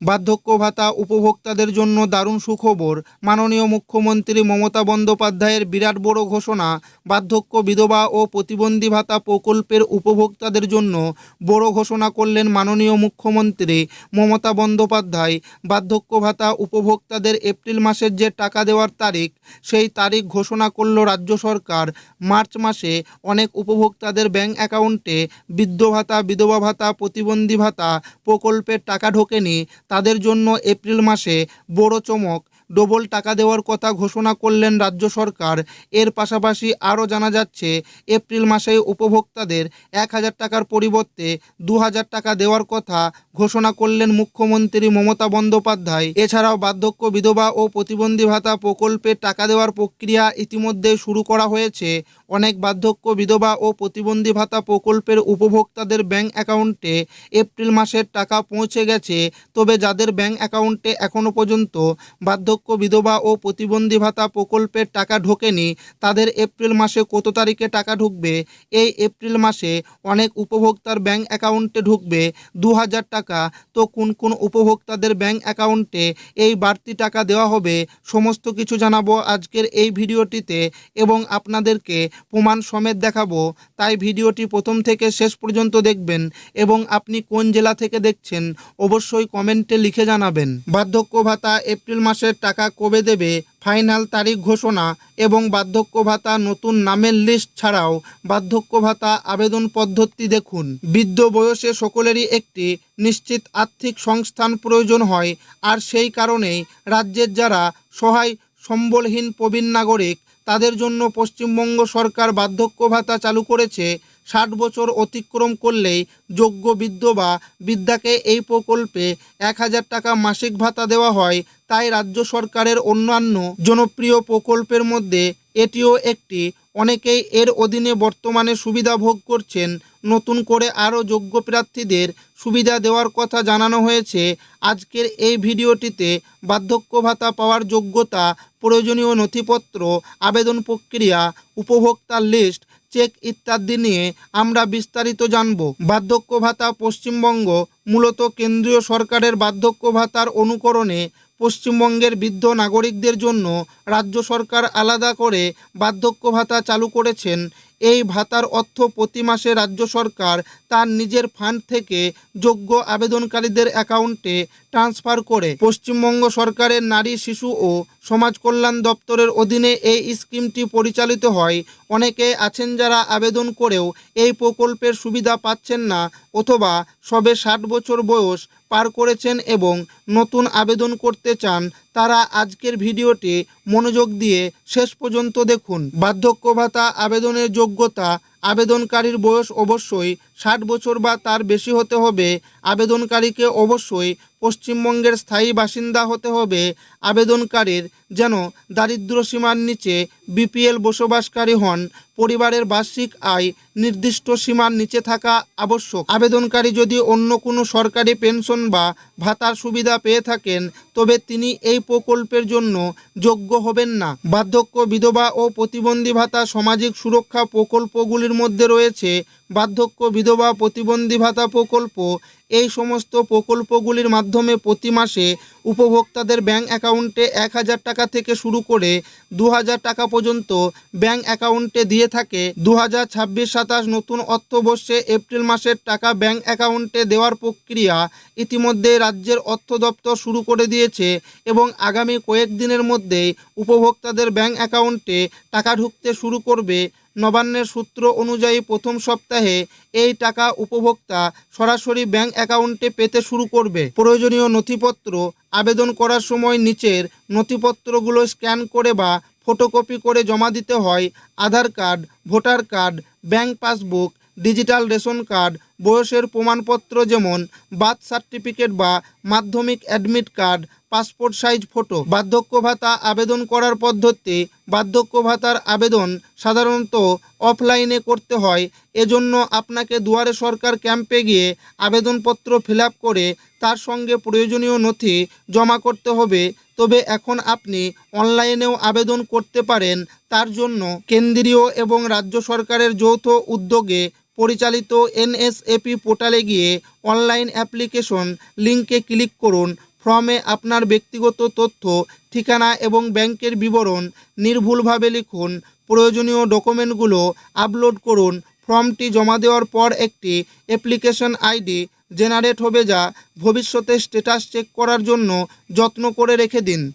বার্ধক্য ভাতা উপভোক্তাদের জন্য দারুণ সুখবর। মাননীয় মুখ্যমন্ত্রী মমতা বন্দ্যোপাধ্যায়ের বিরাট বড় ঘোষণা। বার্ধক্য বিধবা ও প্রতিবন্ধী ভাতা প্রকল্পের উপভোক্তাদের জন্য বড় ঘোষণা করলেন মাননীয় মুখ্যমন্ত্রী মমতা বন্দ্যোপাধ্যায়। বার্ধক্য ভাতা উপভোক্তাদের এপ্রিল মাসের যে টাকা দেওয়ার তারিখ, সেই তারিখ ঘোষণা করল রাজ্য সরকার। মার্চ মাসে অনেক উপভোক্তাদের ব্যাংক অ্যাকাউন্টে বৃদ্ধ ভাতা, বিধবা ভাতা, প্রতিবন্ধী ভাতা প্রকল্পের টাকা ঢোকেনি। তাদের জন্য এপ্রিল মাসে বড় চমক, ডবল টাকা দেওয়ার কথা ঘোষণা করলেন রাজ্য সরকার। এর পাশাপাশি আরও জানা যাচ্ছে, এপ্রিল মাসে উপভোক্তাদের 1,000 টাকার পরিবর্তে 2,000 টাকা দেওয়ার কথা ঘোষণা করলেন মুখ্যমন্ত্রী মমতা বন্দ্যোপাধ্যায়। এছাড়াও বার্ধক্য বিধবা ও প্রতিবন্ধী ভাতা প্রকল্পে টাকা দেওয়ার প্রক্রিয়া ইতিমধ্যে শুরু করা হয়েছে। অনেক বার্ধক্য বিধবা ও প্রতিবন্ধী ভাতা প্রকল্পের উপভোক্তাদের ব্যাংক অ্যাকাউন্টে এপ্রিল মাসের টাকা পৌঁছে গেছে। তবে যাদের ব্যাংক অ্যাকাউন্টে এখনও পর্যন্ত বার্ধক্য বিধবা ও প্রতিবন্ধী ভাতা প্রকল্পের টাকা ঢোকেনি, তাদের এপ্রিল মাসে কত তারিখে টাকা ঢুকবে? এই এপ্রিল মাসে অনেক উপভোক্তার ব্যাংক অ্যাকাউন্টে ঢুকবে 2,000 টাকা। তো কোন কোন উপভোক্তাদের ব্যাংক অ্যাকাউন্টে এই বাড়তি টাকা দেওয়া হবে, সমস্ত কিছু জানাবো আজকের এই ভিডিওটিতে এবং আপনাদেরকে প্রমাণ সমেত দেখাবো। তাই ভিডিওটি প্রথম থেকে শেষ পর্যন্ত দেখবেন এবং আপনি কোন জেলা থেকে দেখছেন অবশ্যই কমেন্টে লিখে জানাবেন। বার্ধক্য ভাতা এপ্রিল মাসের টাকা কবে দেবে, ফাইনাল তারিখ ঘোষণা এবং বার্ধক্য ভাতা নতুন নামের লিস্ট ছাড়াও বার্ধক্য ভাতা আবেদন পদ্ধতি দেখুন। বৃদ্ধ বয়সে সকলেরই একটি নিশ্চিত আর্থিক সংস্থান প্রয়োজন হয়, আর সেই কারণেই রাজ্যের যারা সহায় সম্বলহীন প্রবীণ নাগরিক, তাদের জন্য পশ্চিমবঙ্গ সরকার বার্ধক্য ভাতা চালু করেছে। 60 বছর অতিক্রম করলেই যোগ্য বৃদ্ধ বা বৃদ্ধাকে এই প্রকল্পে 1,000 টাকা মাসিক ভাতা দেওয়া হয়। তাই রাজ্য সরকারের অন্যান্য জনপ্রিয় প্রকল্পের মধ্যে এটিও একটি। অনেকেই এর অধীনে বর্তমানে সুবিধা ভোগ করছেন। নতুন করে আরও যোগ্য প্রার্থীদের সুবিধা দেওয়ার কথা জানানো হয়েছে। আজকের এই ভিডিওটিতে বার্ধক্য ভাতা পাওয়ার যোগ্যতা, প্রয়োজনীয় নথিপত্র, আবেদন প্রক্রিয়া, উপভোক্তার লিস্ট, চেক ইত্যাদি নিয়ে আমরা বিস্তারিত জানব। বার্ধক্য ভাতা পশ্চিমবঙ্গ মূলত কেন্দ্রীয় সরকারের বার্ধক্য ভাতার অনুকরণে পশ্চিমবঙ্গের বৃদ্ধ নাগরিকদের জন্য রাজ্য সরকার আলাদা করে বার্ধক্য ভাতা চালু করেছেন। এই ভাতার অর্থ প্রতি মাসে রাজ্য সরকার তার নিজের ফান্ড থেকে যোগ্য আবেদনকারীদের অ্যাকাউন্টে ট্রান্সফার করে। পশ্চিমবঙ্গ সরকারের নারী, শিশু ও সমাজ কল্যাণ দপ্তরের অধীনে এই স্কিমটি পরিচালিত হয়। অনেকে আছেন যারা আবেদন করেও এই প্রকল্পের সুবিধা পাচ্ছেন না, অথবা সবে 60 বছর বয়স পার করেছেন এবং নতুন আবেদন করতে চান। তারা আজকের ভিডিওটি মনোযোগ দিয়ে শেষ পর্যন্ত দেখুন। বার্ধক্য ভাতা আবেদনের যোগ্যতা: আবেদনকারীর বয়স অবশ্যই 60 বছর বা তার বেশি হতে হবে। আবেদনকারীকে অবশ্যই পশ্চিমবঙ্গের স্থায়ী বাসিন্দা হতে হবে। আবেদনকারীর যেন দারিদ্র সীমার নিচে বিপিএল বসবাসকারী হন। পরিবারের বার্ষিক আয় নির্দিষ্ট সীমার নিচে থাকা আবশ্যক। আবেদনকারী যদি অন্য কোনো সরকারি পেনশন বা ভাতার সুবিধা পেয়ে থাকেন, তবে তিনি এই প্রকল্পের জন্য যোগ্য হবেন না। বার্ধক্য বিধবা ও প্রতিবন্ধী ভাতা সামাজিক সুরক্ষা প্রকল্পগুলির মধ্যে রয়েছে বার্ধক্য বিধবা প্রতিবন্ধী ভাতা প্রকল্প। এই সমস্ত প্রকল্পগুলির মাধ্যমে প্রতি মাসে উপভোক্তাদের ব্যাংক অ্যাকাউন্টে 1,000 টাকা থেকে শুরু করে 2,000 টাকা পর্যন্ত ব্যাংক অ্যাকাউন্টে দিয়ে থাকে। 2026-27 নতুন অর্থবর্ষে এপ্রিল মাসের টাকা ব্যাংক অ্যাকাউন্টে দেওয়ার প্রক্রিয়া ইতিমধ্যে রাজ্যের অর্থ দপ্তর শুরু করে দিয়েছে এবং আগামী কয়েকদিনের মধ্যেই উপভোক্তাদের ব্যাংক অ্যাকাউন্টে টাকা ঢুকতে শুরু করবে। নবান্নের সূত্র অনুযায়ী প্রথম সপ্তাহে এই টাকা উপভোক্তা সরাসরি ব্যাংক অ্যাকাউন্টে পেতে শুরু করবে। প্রয়োজনীয় নথিপত্র: আবেদন করার সময় নিচের নথিপত্রগুলো স্ক্যান করে বা ফটোকপি করে জমা দিতে হয়। Aadhaar card, voter card, bank passbook, digital ration card, বয়সের প্রমাণপত্র যেমন বার্থ সার্টিফিকেট বা মাধ্যমিক admit card, passport size photo. বার্ধক্য ভাতা আবেদন করার পদ্ধতি: বার্ধক্য ভাতার আবেদন সাধারণত অফলাইনে করতে হয়। এজন্য আপনাকে দুয়ারে সরকার ক্যাম্পে গিয়ে আবেদনপত্র ফিল আপ করে তার সঙ্গে প্রয়োজনীয় নথি জমা করতে হবে। তবে এখন আপনি অনলাইনেও আবেদন করতে পারেন। তার জন্য কেন্দ্রীয় এবং রাজ্য সরকারের যৌথ উদ্যোগে পরিচালিত NSAP পোর্টালে গিয়ে অনলাইন অ্যাপ্লিকেশন লিঙ্কে ক্লিক করুন। ফর্মে আপনার ব্যক্তিগত তথ্য, ঠিকানা এবং ব্যাংকের বিবরণ নির্ভুলভাবে লিখুন। প্রয়োজনীয় ডকুমেন্টগুলো আপলোড করুন। ফর্মটি জমা দেওয়ার পর একটি অ্যাপ্লিকেশন আইডি জেনারেট হবে, যা ভবিষ্যতে স্ট্যাটাস চেক করার জন্য যত্ন করে রেখে দিন।